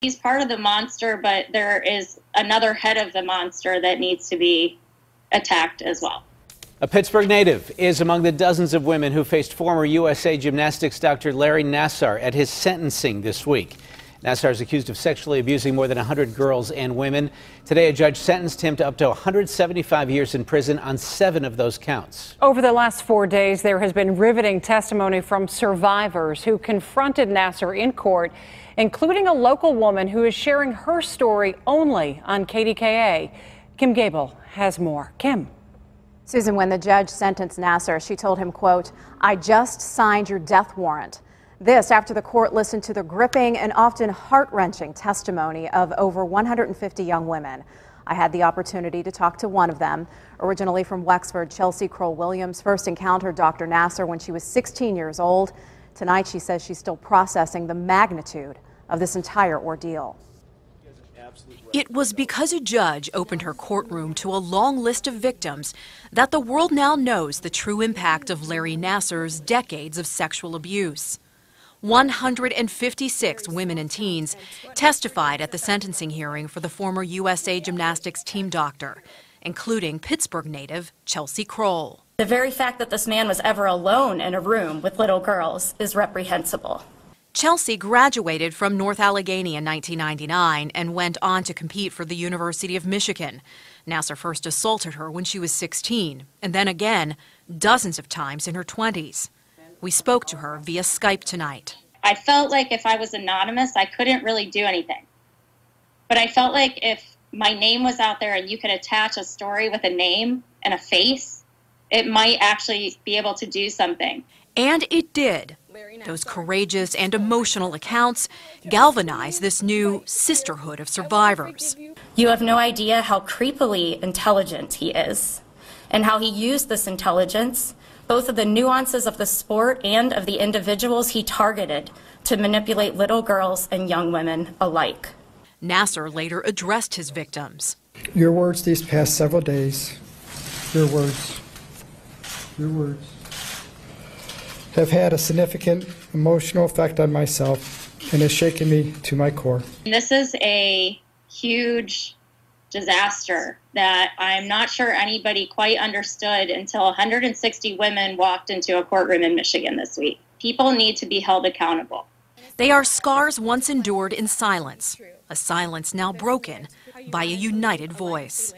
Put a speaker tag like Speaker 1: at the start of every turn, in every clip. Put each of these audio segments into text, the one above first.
Speaker 1: He's part of the monster, but there is another head of the monster that needs to be attacked as well.
Speaker 2: A Pittsburgh native is among the dozens of women who faced former USA Gymnastics Dr. Larry Nassar at his sentencing this week. Nassar is accused of sexually abusing more than 100 girls and women. Today, a judge sentenced him to up to 175 years in prison on 7 of those counts.
Speaker 3: Over the last 4 days, there has been riveting testimony from survivors who confronted Nassar in court, including a local woman who is sharing her story only on KDKA. Kim Gable has more. Kim.
Speaker 4: Susan, when the judge sentenced Nassar, she told him, quote, "I just signed your death warrant." This after the court listened to the gripping and often heart-wrenching testimony of over 150 young women. I had the opportunity to talk to one of them. Originally from Wexford, Chelsea Kroll-Williams first encountered Dr. Nassar when she was 16 years old. Tonight, she says she's still processing the magnitude of this entire ordeal.
Speaker 5: It was because a judge opened her courtroom to a long list of victims that the world now knows the true impact of Larry Nassar's decades of sexual abuse. 156 women and teens testified at the sentencing hearing for the former USA Gymnastics team doctor, including Pittsburgh native Chelsea Kroll.
Speaker 6: The very fact that this man was ever alone in a room with little girls is reprehensible.
Speaker 5: Chelsea graduated from North Allegheny in 1999 and went on to compete for the University of Michigan. Nassar first assaulted her when she was 16, and then again dozens of times in her 20s. We spoke to her via Skype tonight.
Speaker 1: I felt like if I was anonymous, I couldn't really do anything. But I felt like if my name was out there and you could attach a story with a name and a face, it might actually be able to do something.
Speaker 5: And it did. Those courageous and emotional accounts galvanized this new sisterhood of survivors.
Speaker 6: You have no idea how creepily intelligent he is and how he used this intelligence, both of the nuances of the sport and of the individuals he targeted, to manipulate little girls and young women alike.
Speaker 5: Nassar later addressed his victims.
Speaker 7: Your words these past several days, your words have had a significant emotional effect on myself and has shaken me to my core.
Speaker 1: This is a huge disaster that I'm not sure anybody quite understood until 160 women walked into a courtroom in Michigan this week. People need to be held accountable.
Speaker 5: They are scars once endured in silence, a silence now broken by a united voice.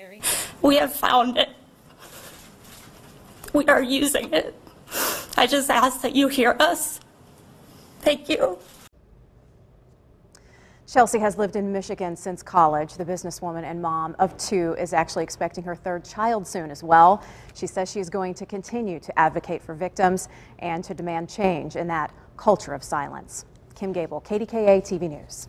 Speaker 6: We have found it. We are using it. I just ask that you hear us. Thank you.
Speaker 4: Chelsea has lived in Michigan since college. The businesswoman and mom of 2 is actually expecting her 3rd child soon as well. She says she's going to continue to advocate for victims and to demand change in that culture of silence. Kim Gable, KDKA-TV News.